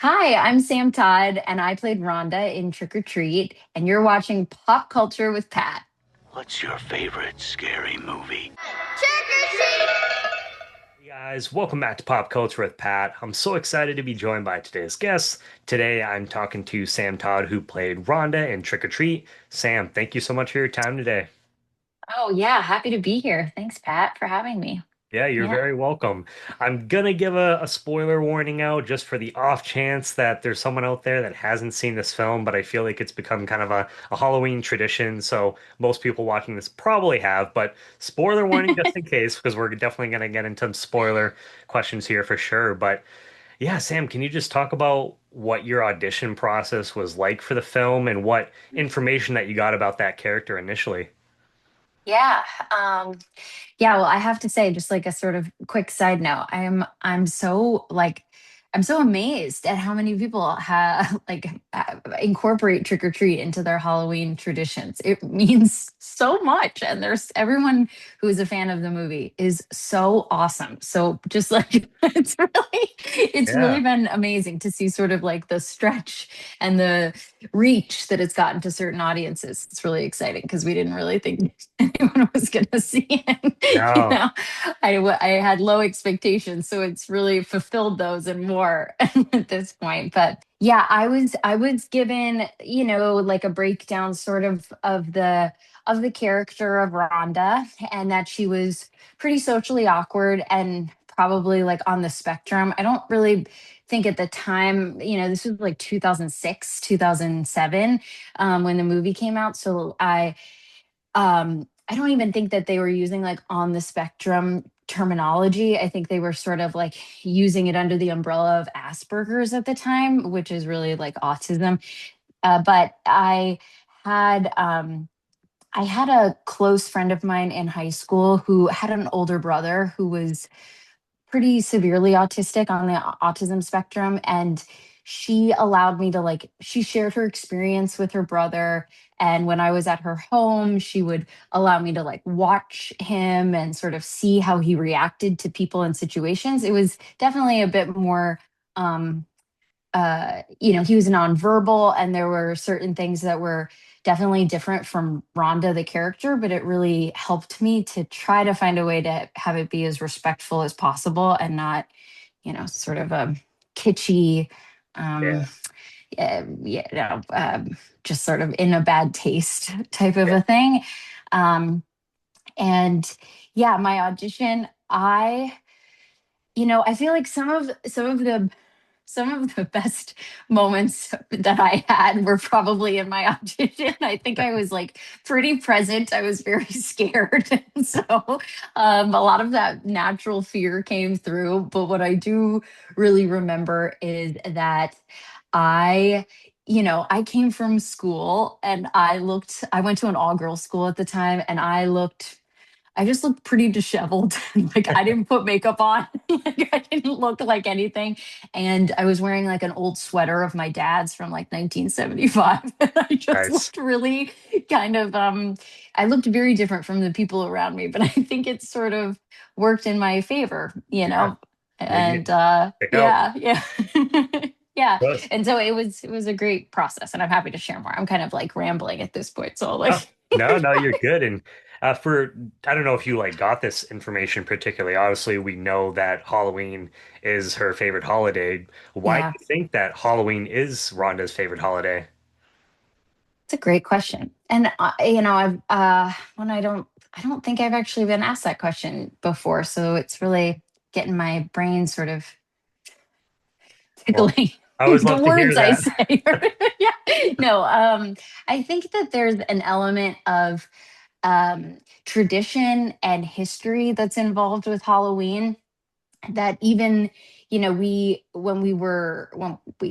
Hi, I'm Samm Todd, and I played Rhonda in Trick or Treat, and you're watching Pop Culture with Pat. What's your favorite scary movie? Hey guys, welcome back to Pop Culture with Pat. I'm so excited to be joined by today's guests. Today I'm talking to Samm Todd, who played Rhonda in Trick or Treat. Sam, thank you so much for your time today. Oh, yeah, happy to be here. Thanks, Pat, for having me. Yeah, you're Yeah. very welcome. I'm gonna give a spoiler warning out just for the off chance that there's someone out there that hasn't seen this film, but I feel like it's become kind of a Halloween tradition, so most people watching this probably have, but spoiler warning just in case, because we're definitely gonna get into spoiler questions here for sure. But yeah, Sam, can you just talk about what your audition process was like for the film and what information that you got about that character initially? Yeah. Um, yeah, well, I have to say, just like a sort of quick side note, I'm so amazed at how many people have incorporate trick or treat into their Halloween traditions. It means so much. And there's everyone who is a fan of the movie is so awesome. So just like it's really Yeah. been amazing to see sort of like the stretch and the reach that it's gotten to certain audiences. It's really exciting because we didn't really think anyone was going to see it. No. I had low expectations, so it's really fulfilled those and more at this point. But yeah, I was given, like a breakdown sort of the character of Rhonda, and that she was pretty socially awkward and probably like on the spectrum. I don't really think at the time, this was like 2006, 2007, when the movie came out. So I don't even think that they were using like on the spectrum terminology. I think they were sort of like using it under the umbrella of Asperger's at the time, which is really like autism. But had I had a close friend of mine in high school who had an older brother who was pretty severely autistic on the autism spectrum, and she allowed me to like she shared her experience with her brother, and when I was at her home she would allow me to like watch him and sort of see how he reacted to people and situations. It was definitely a bit more um he was nonverbal, and there were certain things that were definitely different from Rhonda, the character, but it really helped me to try to find a way to have it be as respectful as possible and not, sort of a kitschy, um, Yeah. just sort of in a bad taste type of a thing. Um, and yeah, my audition, I feel like some of the best moments that I had were probably in my audition. I think I was like pretty present. I was very scared. And so a lot of that natural fear came through. But what I do really remember is that I, I came from school, and I went to an all girls school at the time, and I just looked pretty disheveled. Like I didn't put makeup on. Like I didn't look like anything. And I was wearing like an old sweater of my dad's from like 1975. And I just Nice. looked really kind of I looked very different from the people around me, but I think it sort of worked in my favor, you Yeah. know. Maybe And pick out. yeah, yeah. Yeah. But, And so it was a great process, and I'm happy to share more. I'm kind of like rambling at this point. So oh, like no, you're good. And I don't know if you like got this information particularly. Obviously, we know that Halloween is her favorite holiday. Why do yeah. you think that Halloween is Rhonda's favorite holiday? It's a great question. And I've when I don't think I've actually been asked that question before, so it's really getting my brain sort of Well, tickling I always the love to hear words I that. say. Yeah. No, I think that there's an element of tradition and history that's involved with Halloween, that even when we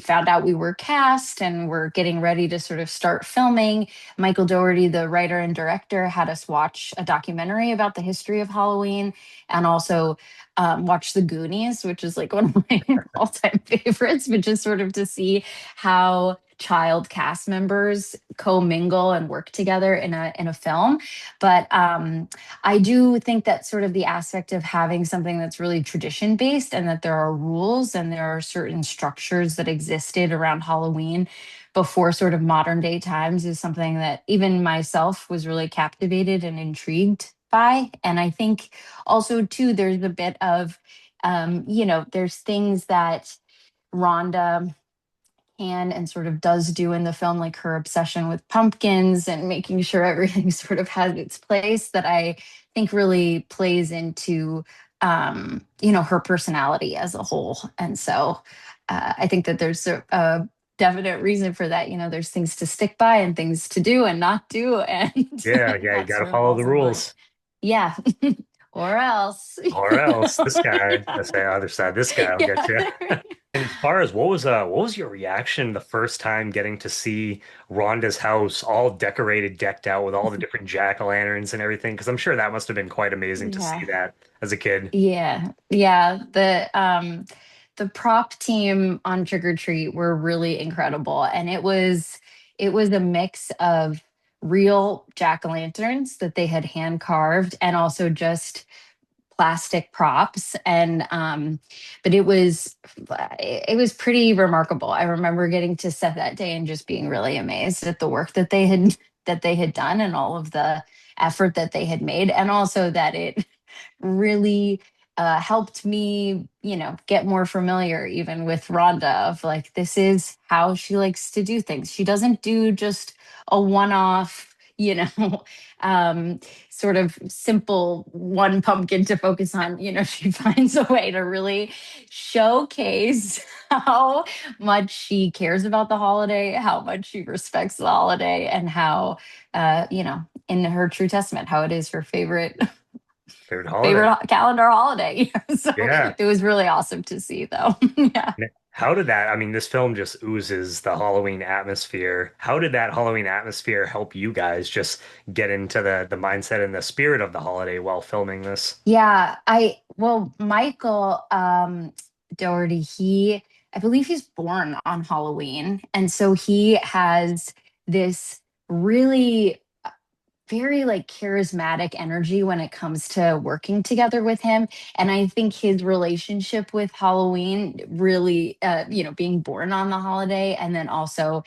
found out we were cast and we're getting ready to sort of start filming, Michael Dougherty, the writer and director, had us watch a documentary about the history of Halloween, and also watch The Goonies, which is like one of my all-time favorites, but just sort of to see how child cast members commingle and work together in a film. But I do think that sort of the aspect of having something that's really tradition based and that there are rules and there are certain structures that existed around Halloween before sort of modern day times is something that even myself was really captivated and intrigued by. And I think also too, there's a bit of there's things that Rhonda can and sort of does do in the film, like her obsession with pumpkins and making sure everything sort of has its place that I think really plays into her personality as a whole. And so I think that there's a definite reason for that. There's things to stick by and things to do and not do, and Yeah, yeah, you that got to sort of follow the falls in line. rules. Yeah. Or else. Or else this guy, that's the other side, this guy will get Yeah. you. And as far as what was your reaction the first time getting to see Rhonda's house all decorated, decked out with all the different jack-o'-lanterns and everything? Because I'm sure that must have been quite amazing to see Yeah. that as a kid. Yeah. Yeah. The prop team on Trick or Treat were really incredible. And it was a mix of real jack-o'-lanterns that they had hand carved and also just plastic props. And but it was pretty remarkable. I remember getting to set that day and just being really amazed at the work that they had done and all of the effort that they had made, and also that it really helped me, get more familiar even with Rhonda of like, this is how she likes to do things. She doesn't do just a one off, um, sort of simple one pumpkin to focus on. She finds a way to really showcase how much she cares about the holiday, how much she respects the holiday, and how, in her true testament, how it is her Favorite holiday. favorite calendar holiday. So Yeah. it was really awesome to see, though. Yeah. How did that, I mean, this film just oozes the Halloween atmosphere. How did that Halloween atmosphere help you guys just get into the mindset and the spirit of the holiday while filming this? Yeah. Well, Michael Dougherty, I believe he's born on Halloween. And so he has this really very like charismatic energy when it comes to working together with him. And I think his relationship with Halloween really, being born on the holiday and then also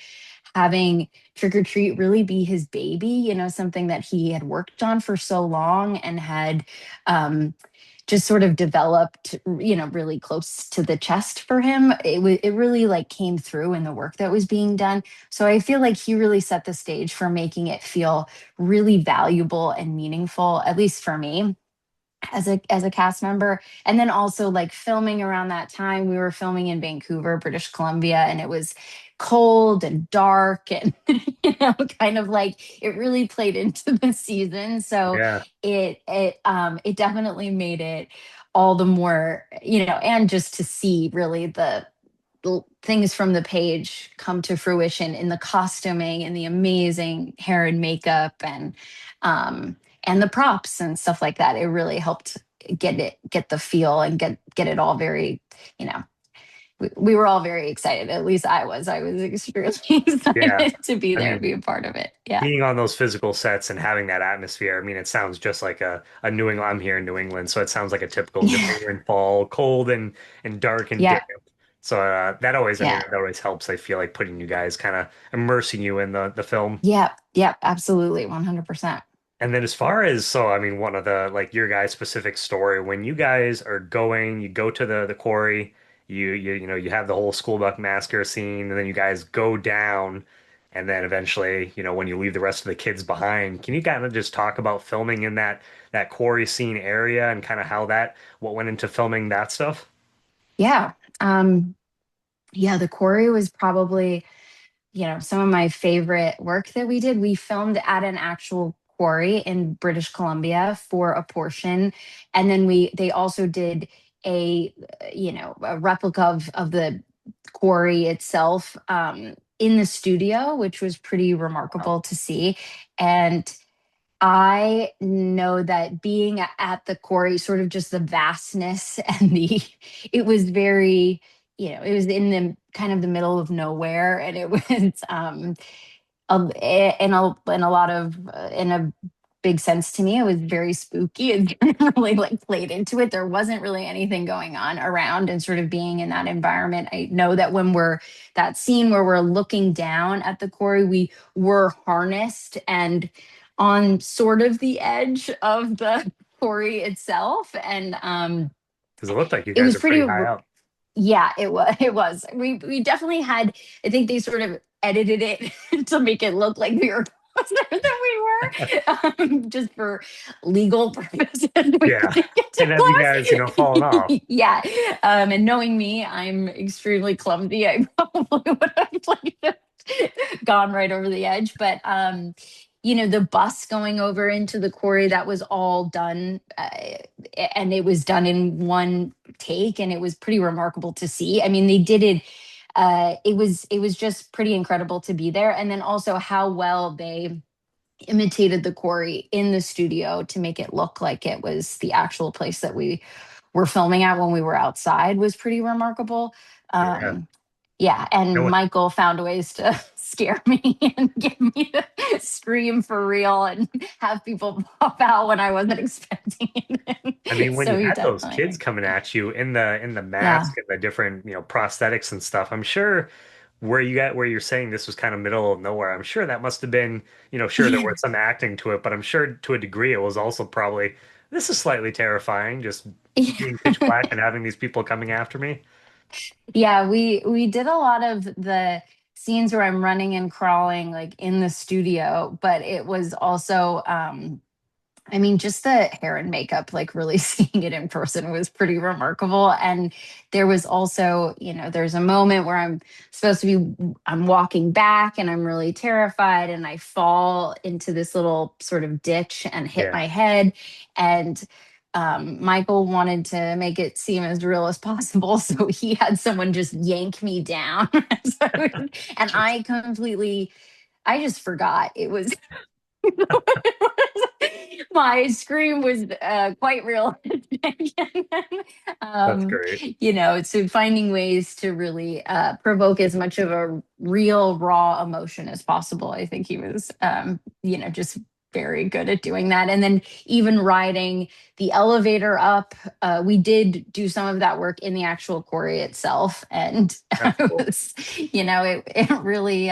having Trick or Treat really be his baby, something that he had worked on for so long and had um, just sort of developed, really close to the chest for him. It really like came through in the work that was being done. So I feel like he really set the stage for making it feel really valuable and meaningful, at least for me as a cast member. And then also like filming around that time, we were filming in Vancouver, British Columbia, and it was cold and dark and kind of like it really played into the season. So Yeah. it definitely made it all the more, and just to see really the things from the page come to fruition in the costuming and the amazing hair and makeup and the props and stuff like that. It really helped get the feel and get it all very, you know, we were all very excited. At least I was extremely Yeah. excited to be I there, be mean, a part of it. Yeah. being on those physical sets and having that atmosphere, I mean, it sounds just like a New England. I'm here in New England, so it sounds like a typical New Yeah. England fall, cold and dark and damp. Yeah. So that always, I mean, Yeah. that always helps. I feel like putting you guys kind of immersing you in the film. Yeah. Yeah. Absolutely. 100%. And then as far as so I mean one of the like your guys' specific story when you guys are going you go to the quarry you have the whole School Bus Massacre scene and then you guys go down and then eventually when you leave the rest of the kids behind can you kind of just talk about filming in that quarry scene area and kind of how that what went into filming that stuff? Yeah. Yeah. The quarry was probably, some of my favorite work that we did. We filmed at an actual quarry in British Columbia for a portion, and then they also did a a replica of the quarry itself in the studio, which was pretty Wow. remarkable to see. And I know that being at the quarry, sort of just the vastness and it was very, it was in the kind of the middle of nowhere, and it was in a lot of in a big sense to me. It was very spooky and really like played into it. There wasn't really anything going on around, and sort of being in that environment. I know that when we're that scene where we're looking down at the quarry, we were harnessed and on sort of the edge of the quarry itself, and Because it looked like you it guys was are pretty pretty high up. yeah, it was. It was. We definitely had. I think they sort of edited it to make it look like we were closer than we were, just for legal purposes. We Yeah. couldn't get too And have you guys, fallen off? close. Yeah, and knowing me, I'm extremely clumsy. I probably would have like just gone right over the edge. But the bus going over into the quarry, that was all done, and it was done in one take, and it was pretty remarkable to see. I mean, they did it. It was just pretty incredible to be there, and then also how well they imitated the quarry in the studio to make it look like it was the actual place that we were filming at when we were outside was pretty remarkable. Yeah. Um, yeah, No and one, Michael found ways to scare me and get me to scream for real and have people pop out when I wasn't expecting I mean, it. when So you he had those definitely, kids coming at you in the yeah. mask and the different, prosthetics and stuff, I'm sure where you're saying this was kind of middle of nowhere, I'm sure that must have been, sure there was some acting to it, but I'm sure to a degree it was also probably this is slightly terrifying, just Yeah. being pitch black and having these people coming after me. Yeah, we did a lot of the scenes where I'm running and crawling like in the studio, but it was also I mean, just the hair and makeup, like really seeing it in person was pretty remarkable. And there was also, there's a moment where I'm walking back and I'm really terrified and I fall into this little sort of ditch and hit Yeah. my head. And Michael wanted to make it seem as real as possible. So he had someone just yank me down. And I just forgot it was my scream was quite real. That's um, great. so finding ways to really provoke as much of a real, raw emotion as possible. I think he was, just very good at doing that. And then even riding the elevator up, we did do some of that work in the actual quarry itself. And That's it cool. was, it really,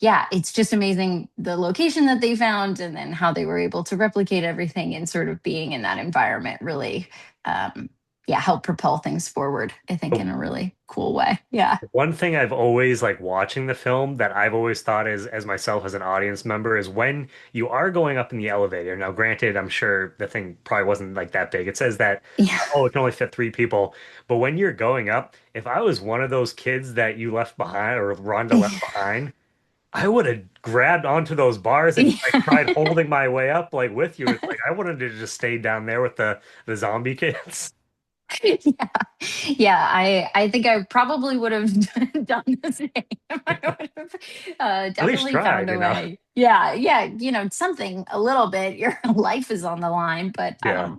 yeah, it's just amazing the location that they found and then how they were able to replicate everything and sort of being in that environment really, yeah, help propel things forward, I think, in a really cool way. Yeah. One thing I've always like watching the film that I've always thought as myself as an audience member is when you are going up in the elevator. Now, granted, I'm sure the thing probably wasn't like that big. It says that Yeah. oh, it can only fit three people. But when you're going up, if I was one of those kids that you left behind or Rhonda left behind, I would have grabbed onto those bars and like Yeah. tried holding my way up like with you. It's like I wanted to just stay down there with the zombie kids. Yeah. Yeah. I think I probably would have done the same. I would have At least definitely tried, found a way. Yeah. Yeah. Something a little bit. Your life is on the line, but Yeah.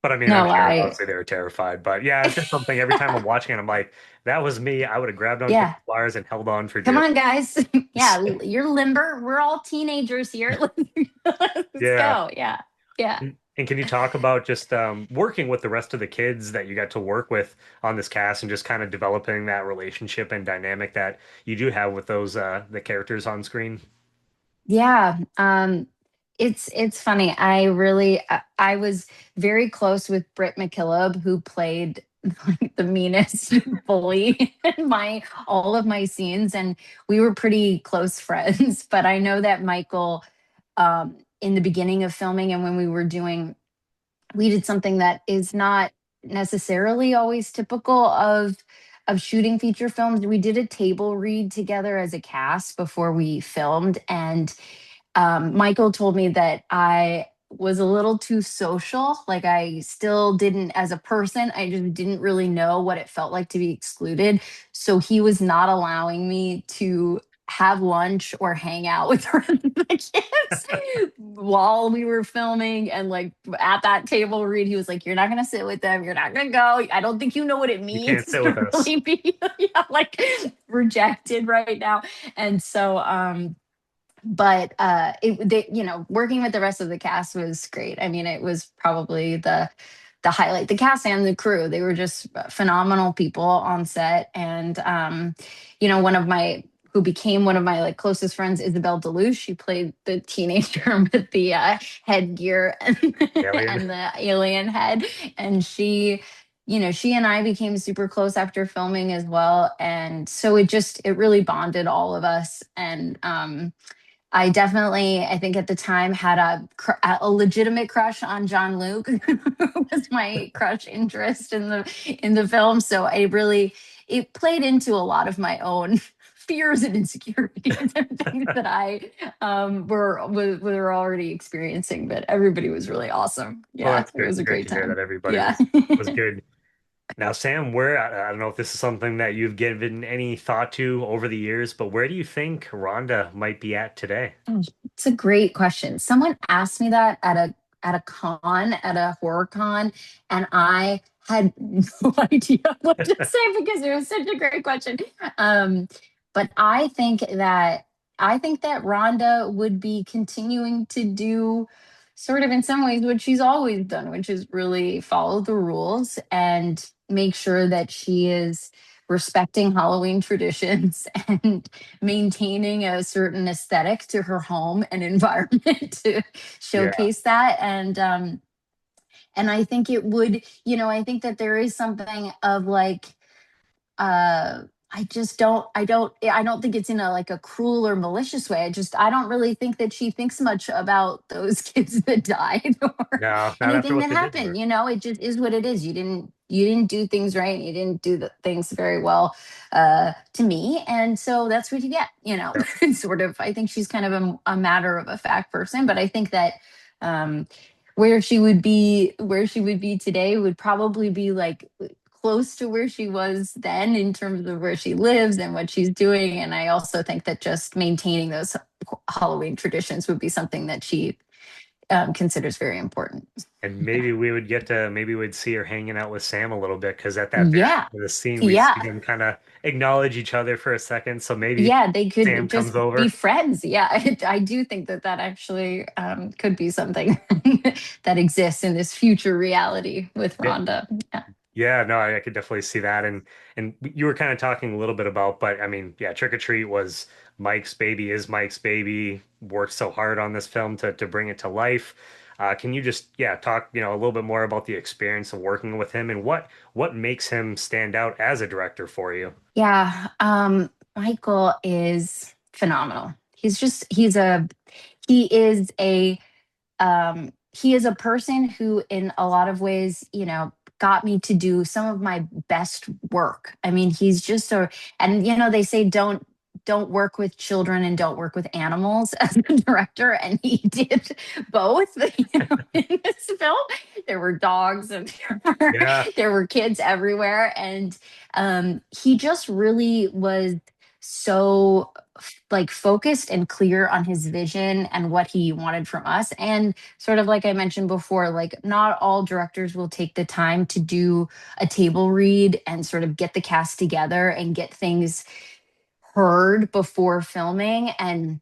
But I mean, I'm no, sure obviously they were terrified. But yeah, it's just something every time I'm watching it, I'm like, that was me. I would have grabbed onto the yeah. bars and held on for Come dear on, guys. Yeah, life. you're limber. We're all teenagers here. Let's Yeah. go. Yeah. Yeah. And can you talk about just working with the rest of the kids that you got to work with on this cast and just kind of developing that relationship and dynamic that you do have with those the characters on screen? Yeah. It's funny. I was very close with Britt McKillop, who played like the meanest bully in my all of my scenes, and we were pretty close friends. But I know that Michael, in the beginning of filming and when we did something that is not necessarily always typical of shooting feature films. We did a table read together as a cast before we filmed, and Michael told me that I was a little too social. Like I still didn't, as a person, I just didn't really know what it felt like to be excluded. So he was not allowing me to have lunch or hang out with her and the kids while we were filming, and like at that table read, he was like, "You're not gonna sit with them, you're not gonna go. I don't think you know what it You means can't sit with to us. really be yeah, like rejected right now." And so but working with the rest of the cast was great. I mean, it was probably the highlight. The cast and the crew, they were just phenomenal people on set. And one of my who became one of my like closest friends, Isabel Deluche. She played the teenager with the headgear and, Alien. and the alien head. And she and I became super close after filming as well. And so it really bonded all of us. And I definitely, I think at the time had a legitimate crush on John Luke, who was my crush interest in the film. So it played into a lot of my own fears and insecurities and things that I were already experiencing. But everybody was really awesome. Well, Yeah, that's it good. was a Good great to hear that time. everybody Yeah. was good. Now, Sam, where I don't know if this is something that you've given any thought to over the years, but where do you think Rhonda might be at today? Oh, it's a great question. Someone asked me that at a horror con, and I had no idea what to say because it was such a great question. Um, but I think that Rhonda would be continuing to do sort of in some ways what she's always done, which is really follow the rules and make sure that she is respecting Halloween traditions and maintaining a certain aesthetic to her home and environment to Yeah, showcase that. And I think it would, I think that there is something of like uh I don't think it's in a like a cruel or malicious way. I don't really think that she thinks much about those kids that died or no, not after anything what that they did to happened. her. It just is what it is. You didn't do things right, and you didn't do the things very well to me, and so that's what you get. Yep. Sort of. I think she's kind of a matter of a fact person, but I think that um where she would be today would probably be like close to where she was then in terms of where she lives and what she's doing. And I also think that just maintaining those Halloween traditions would be something that she considers very important. And maybe we'd see her hanging out with Sam a little bit because at that very Yeah. end of the scene, we see Yeah. them kind of acknowledge each other for a second. So maybe Yeah. They Sam could comes just be over. friends. Yeah. I do think that actually could be something that exists in this future reality with Yeah, Rhonda. Yeah. yeah, no, I could definitely see that. And you were kind of talking a little bit about, but I mean, yeah, Trick or Treat was Mike's baby, is Mike's baby. Worked so hard on this film to bring it to life. Can you just talk a little bit more about the experience of working with him and what makes him stand out as a director for you? Yeah. Michael is phenomenal. He is a person who in a lot of ways, got me to do some of my best work. I mean, he's just a and they say don't work with children and don't work with animals as a director, and he did both. In this film there were dogs and Yeah, there were kids everywhere, and he just really was so like focused and clear on his vision and what he wanted from us. And sort of like I mentioned before, like not all directors will take the time to do a table read and sort of get the cast together and get things heard before filming and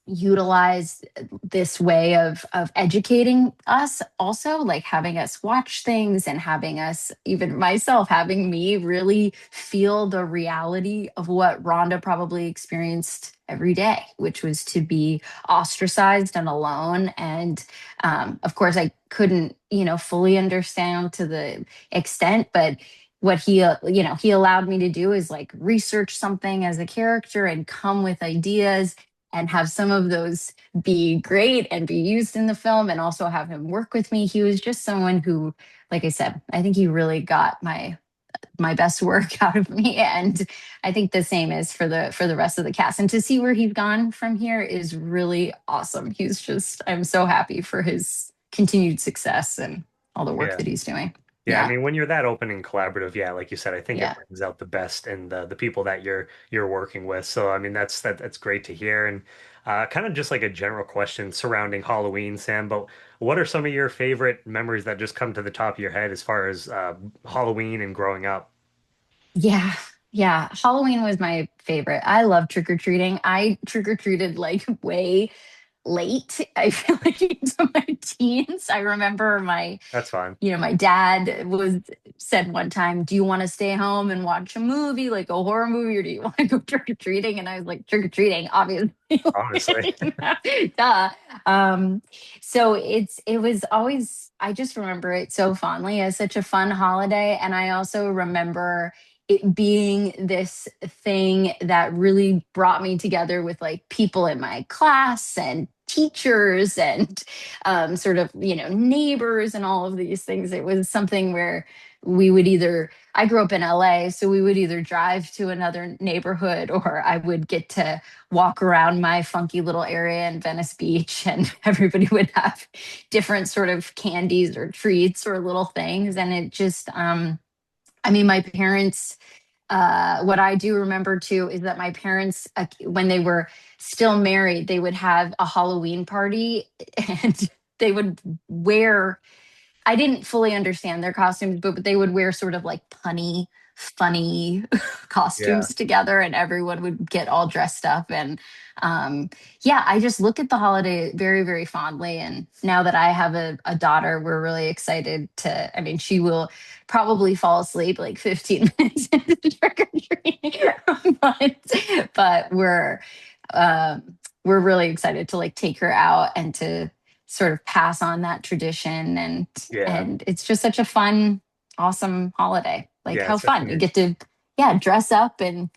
utilize this way of educating us, also like having us watch things and having us, even myself, having me really feel the reality of what Rhonda probably experienced every day, which was to be ostracized and alone. And of course I couldn't fully understand to the extent, but what he allowed me to do is like research something as a character and come with ideas and have some of those be great and be used in the film, and also have him work with me. He was just someone who, like I said, I think he really got my best work out of me. And I think the same is for the rest of the cast. And to see where he's gone from here is really awesome. I'm so happy for his continued success and all the work yeah. that he's doing. Yeah, I Yeah. mean, when you're that open and collaborative, yeah, like you said, I think it Yeah. brings out the best in the people that you're working with. So, I mean, that's great to hear. And kind of just like a general question surrounding Halloween, Sam. But what are some of your favorite memories that just come to the top of your head as far as Halloween and growing up? Yeah. Yeah. Halloween was my favorite. I love trick or treating. I trick or treated like way late. I feel like into my teens. I remember That's fun. my dad was said one time, "Do you want to stay home and watch a movie, like a horror movie, or do you want to go trick or treating?" And I was like, "Trick or treating, obviously." Honestly. Duh. Um, so it was always, I just remember it so fondly as such a fun holiday. And I also remember it being this thing that really brought me together with like people in my class and teachers and sort of, neighbors and all of these things. It was something where we would either, I grew up in LA, so we would either drive to another neighborhood or I would get to walk around my funky little area in Venice Beach, and everybody would have different sort of candies or treats or little things. And it just, I mean, my parents, what I do remember too is that my parents, when they were still married, they would have a Halloween party and they would wear, I didn't fully understand their costumes, but they would wear sort of like punny, funny Yeah. costumes together, and everyone would get all dressed up. And um, yeah, I just look at the holiday very, very fondly. And now that I have a daughter, we're really excited to. I mean, she will probably fall asleep like 15 minutes into trick or treating, but we're really excited to like take her out and to sort of pass on that tradition. and Yeah. and it's just such a fun, awesome holiday. Like, Yeah, how it's fun you definitely. get to, yeah, dress up and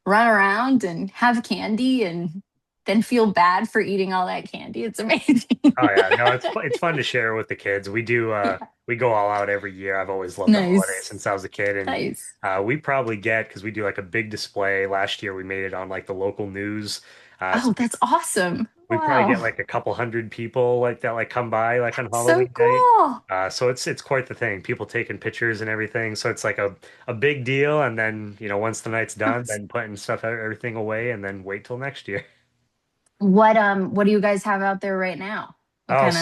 run around and have candy and then feel bad for eating all that candy. It's amazing. Oh yeah, no, it's fun to share with the kids. We go all out every year. I've always loved the holidays Nice. since I was a kid, and Nice. we probably get because we do like a big display. Last year we made it on like the local news, so Oh, that's awesome. we probably get Wow. like a couple hundred people like that like come by like on So Halloween night. cool. So it's quite the thing. People taking pictures and everything. So it's like a big deal. And then once the night's done, then putting stuff everything away, and then wait till next year. What do you guys have out there right now? What Oh, kind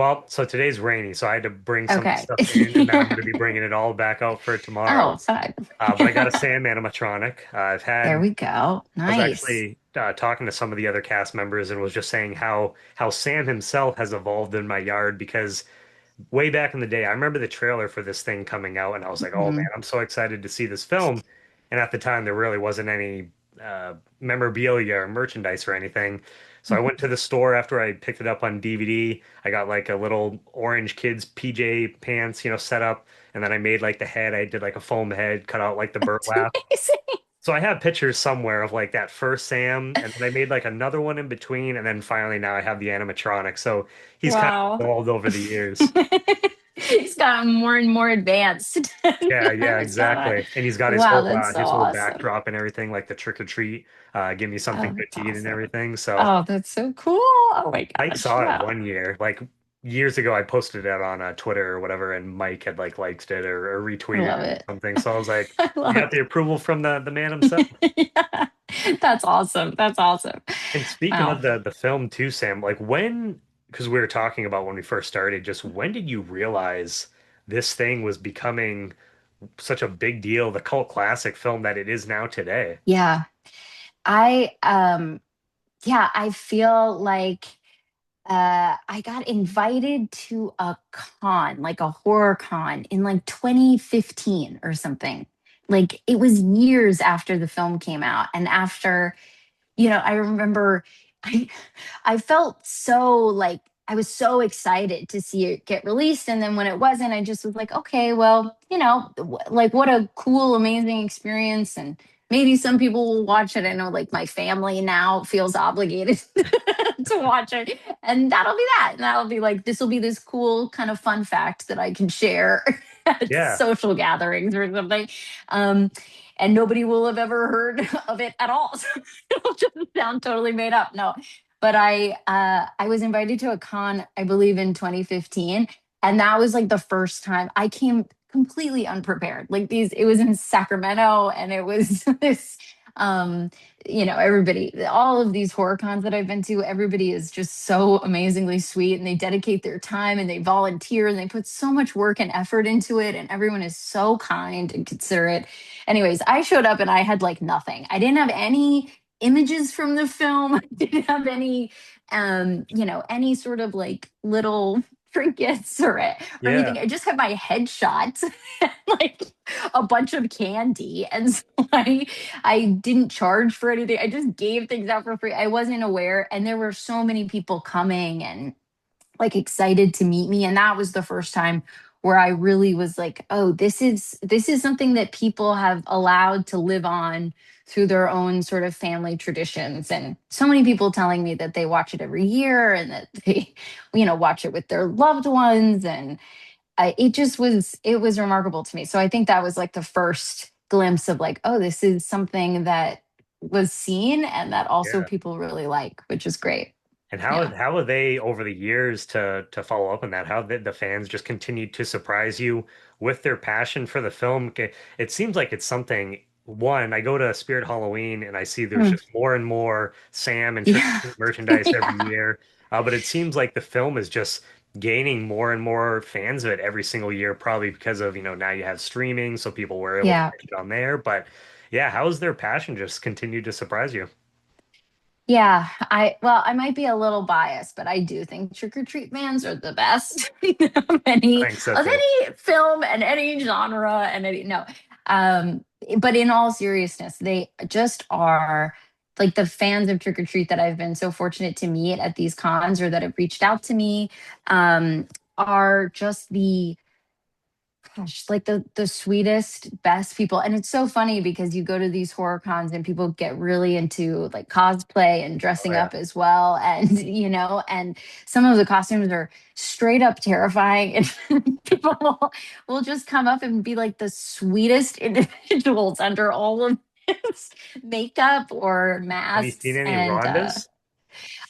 of, so today's rainy, so I had to bring some of the okay. stuff in, and then I'm going to be bringing it all back out for tomorrow. Oh, fun. But I got a Sam animatronic. There we go. I was Nice. actually talking to some of the other cast members and was just saying how Sam himself has evolved in my yard because way back in the day, I remember the trailer for this thing coming out, and I was like, "Oh man, Mhm. I'm so excited to see this film." And at the time, there really wasn't any memorabilia or merchandise or anything. So I went to the store after I picked it up on DVD. I got like a little orange kids PJ pants, set up, and then I made like the head. I did like a foam head, cut out like the That's burlap. amazing. So I have pictures somewhere of like that first Sam, and then I made like another one in between, and then finally now I have the animatronic. So he's kind of Wow. evolved over the years. He's gotten more and more advanced. Yeah, yeah, It's kinda- exactly. And he's got wow, that's so his whole awesome. backdrop and everything, like the trick or treat, give me something Oh, good that's to eat and awesome. everything. So Oh, that's so cool. Oh my Mike gosh. saw it Wow. one year, like years ago. I posted it on Twitter or whatever, and Mike had like liked it or I retweeted love it or it. something. So I was like, I you love got the approval from the man himself. it. Yeah. That's awesome. That's awesome. And speaking of Wow. the film too, Sam, like when, because we were talking about when we first started, just when did you realize this thing was becoming such a big deal, the cult classic film that it is now today? Yeah. I yeah, I feel like I got invited to a con, like a horror con in like 2015 or something. Like, it was years after the film came out and after, I remember I I felt so like I was so excited to see it get released, and then when it wasn't, I just was like, okay, well, like, what a cool, amazing experience, and maybe some people will watch it. I know like my family now feels obligated to watch it, and that'll be that. And that'll be like, this will be this cool kind of fun fact that I can share at Yeah, social gatherings or something. Um, and nobody will have ever heard of it at all. So it'll just sound totally made up. No, but I was invited to a con, I believe in 2015, and that was like the first time I came. completely unprepared. Like these, it was in Sacramento, and it was this, um, everybody, all of these horror cons that I've been to, everybody is just so amazingly sweet, and they dedicate their time and they volunteer and they put so much work and effort into it, and everyone is so kind and considerate. Anyways, I showed up and I had like nothing. I didn't have any images from the film. I didn't have any, any sort of like little trinkets or Yeah. anything. I just had my headshot, like a bunch of candy, and so I didn't charge for anything. I just gave things out for free. I wasn't aware, and there were so many people coming and like excited to meet me, and that was the first time where I really was like, oh, this is something that people have allowed to live on through their own sort of family traditions. And so many people telling me that they watch it every year and that they watch it with their loved ones. And it was remarkable to me. So I think that was like the first glimpse of like, oh, this is something that was seen and that also Yeah. people really like, which is great. And Yeah. how are they over the years to follow up on that? How the fans just continued to surprise you with their passion for the film? It seems like it's something. One, I go to Spirit Halloween and I see there's Mm. just more and more Sam and Trick or Yeah. Treat merchandise every Yeah. year. But it seems like the film is just gaining more and more fans of it every single year, probably because of, now you have streaming, so people were able to Yeah. catch it on there. But yeah, how's their passion just continued to surprise you? Yeah, I might be a little biased, but I do think trick or treat vans are the best of I any think so of too. any film and any genre and any no. Um, but in all seriousness, they just are like the fans of trick or treat that I've been so fortunate to meet at these cons or that have reached out to me, are just the gosh, like the sweetest, best people. And it's so funny because you go to these horror cons and people get really into like cosplay and Oh dressing yeah. up as well. And and some of the costumes are straight up terrifying. And people will just come up and be like the sweetest individuals under all of this makeup or Have you seen masks. any And Rondas?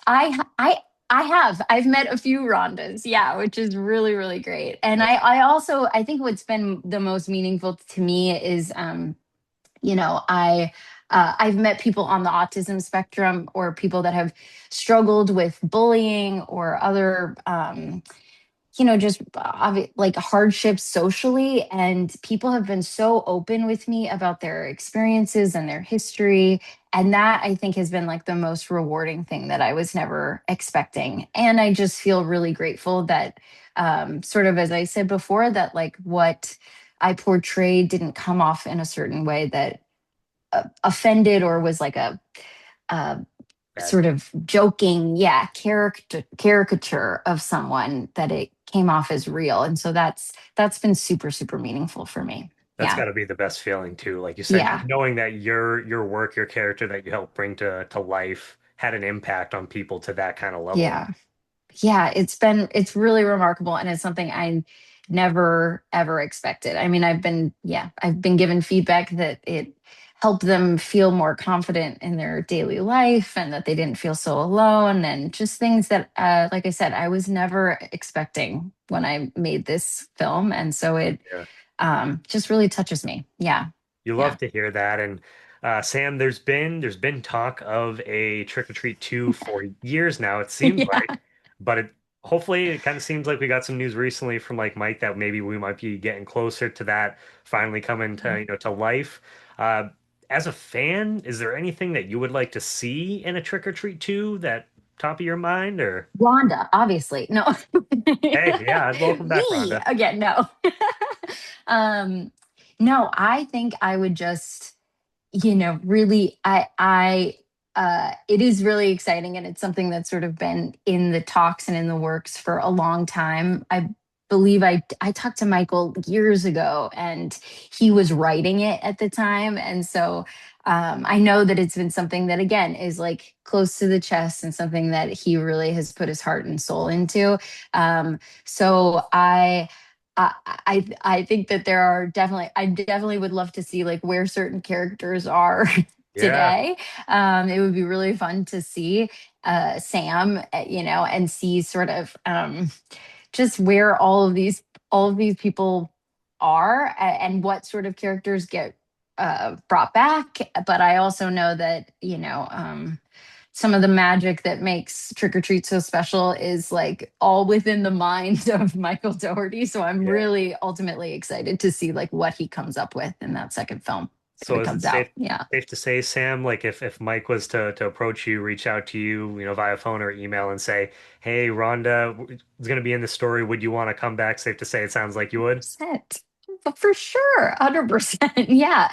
I I I have. I've met a few Rhondas, yeah, which is really, really great. And That's I think what's been the most meaningful to me is I've met people on the autism spectrum or people that have struggled with bullying or other just like hardships socially. And people have been so open with me about their experiences and their history. And that I think has been like the most rewarding thing that I was never expecting. And I just feel really grateful that, sort of as I said before, that like what I portrayed didn't come off in a certain way that offended or was like a bad. sort of joking, yeah, caricature of someone, that it came off as real. And so that's been super, super meaningful for me. That's Yeah. got to be the best feeling too. Like you said, Yeah. knowing that your work, your character that you helped bring to life had an impact on people to that kind of level. Yeah. Yeah, it's really remarkable, and it's something I never ever expected. I mean, I've been given feedback that it helped them feel more confident in their daily life and that they didn't feel so alone, and just things that like I said, I was never expecting when I made this film. And so it Yeah. just really touches me. Yeah. You Yeah. love to hear that. And Sam, there's been talk of a Trick or Treat 2 for years now, it seems Yeah. like. But hopefully it kind of seems like we got some news recently from like Mike that maybe we might be getting closer to that finally coming to life. Uh, as a fan, is there anything that you would like to see in a Trick or Treat 2 that top of your mind or Rhonda, obviously. No. hey, yeah, welcome back, Me Rhonda. again, no. um, no, I think I would just, really, it is really exciting, and it's something that's sort of been in the talks and in the works for a long time. I believe I talked to Michael years ago, and he was writing it at the time. And so I know that it's been something that again is like close to the chest and something that he really has put his heart and soul into. So I think that I definitely would love to see like where certain characters are Yeah. today. It would be really fun to see Sam, and see sort of just where all of these people are and what sort of characters get brought back. But I also know that, some of the magic that makes Trick or Treat so special is like all within the mind of Michael Dougherty. So I'm Yeah. really ultimately excited to see like what he comes up with in that second film if So it is it comes out. safe Yeah. safe to say, Sam, like if Mike was to approach you, reach out to you, via phone or email and say, "Hey, Rhonda is going to be in the story. Would you want to come back?" Safe to say, it sounds like you would. 100%. For sure, 100%. Yeah.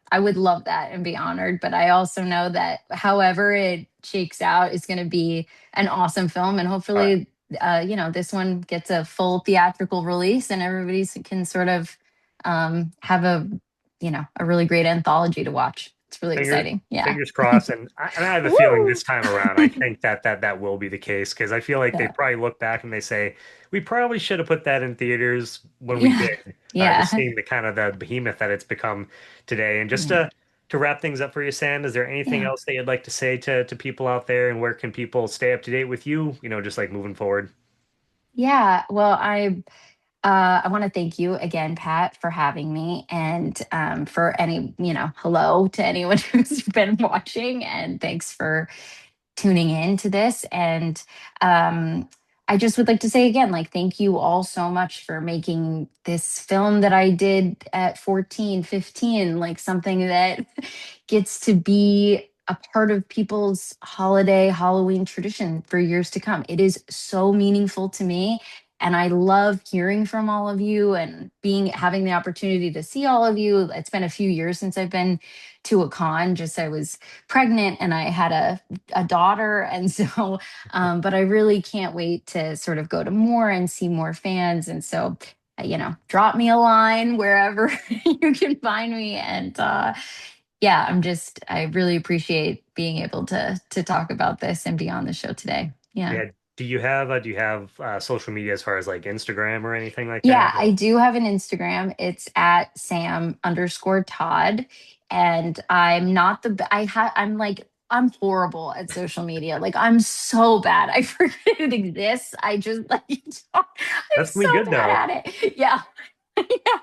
I would love that and be honored, but I also know that however it shakes out is going to be an awesome film, and All right. hopefully this one gets a full theatrical release and everybody can sort of have a really great anthology to watch. It's really Finger, exciting. Yeah. fingers crossed, and I have a feeling Woo! this time around, I think that will be the case because I feel like they Yeah. probably look back and they say we probably should have put that in theaters when we Yeah. did. Just Yeah. seeing the kind of the behemoth that it's become today, and just Yeah. to wrap things up for you, Sam, is there anything Yeah. else that you'd like to say to people out there, and where can people stay up to date with you? Just like moving forward. Yeah. Well, I want to thank you again, Pat, for having me, and for any, hello to anyone who's been watching, and thanks for tuning in to this. And um, I just would like to say again, like, thank you all so much for making this film that I did at 14, 15, like something that gets to be a part of people's holiday Halloween tradition for years to come. It is so meaningful to me. And I love hearing from all of you and having the opportunity to see all of you. It's been a few years since I've been to a con. Just I was pregnant and I had a daughter. And so, but I really can't wait to sort of go to more and see more fans. And so, drop me a line wherever you can find me. And yeah, I really appreciate being able to talk about this and be on the show today. Yeah. Yeah. Do you have social media as far as like Instagram or anything like that? Yeah, I do have an Instagram. It's at Sam_Todd. And I'm not I'm horrible at social media. Like I'm so bad. I forget it exists. I just like I'm That's gonna so be good though. bad at it. Yeah. Yeah,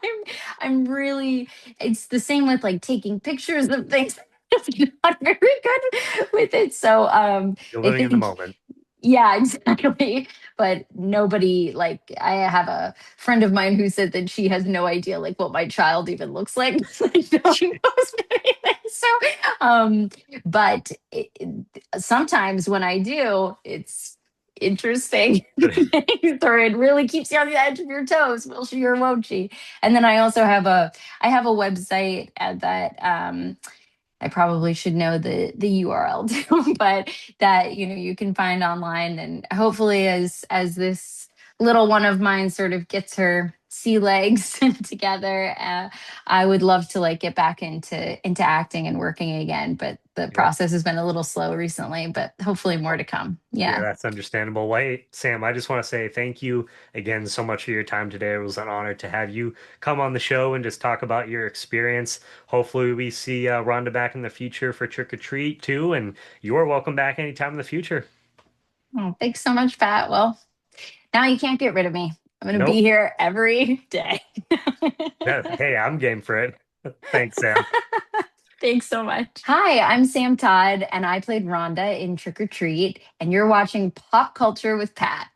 I'm really it's the same with like taking pictures of things. I'm not very good with it. So You're I living in the think moment. yeah, exactly. But nobody like I have a friend of mine who said that she has no idea like what my child even looks like. Like no one knows anything. So but sometimes when I do, it's interesting things, or it really keeps you on the edge of your toes, will she or won't she? And then I have a website that I probably should know the URL too, but that you can find online, and hopefully as this little one of mine sort of gets her sea legs together, I would love to like get back into acting and working again. But the Yeah. process has been a little slow recently, but hopefully more to come. Yeah, Yeah. that's understandable. Well, hey, Sam, I just want to say thank you again so much for your time today. It was an honor to have you come on the show and just talk about your experience. Hopefully, we see Rhonda back in the future for Trick or Treat too, and you're welcome back anytime in the future. Oh, thanks so much, Pat. Well, now you can't get rid of me. I'm going to be Nope. here every day. Hey, I'm game for it. Thanks, Sam. Thanks so much. Hi, I'm Samm Todd, and I played Rhonda in Trick or Treat, and you're watching Pop Culture with Pat.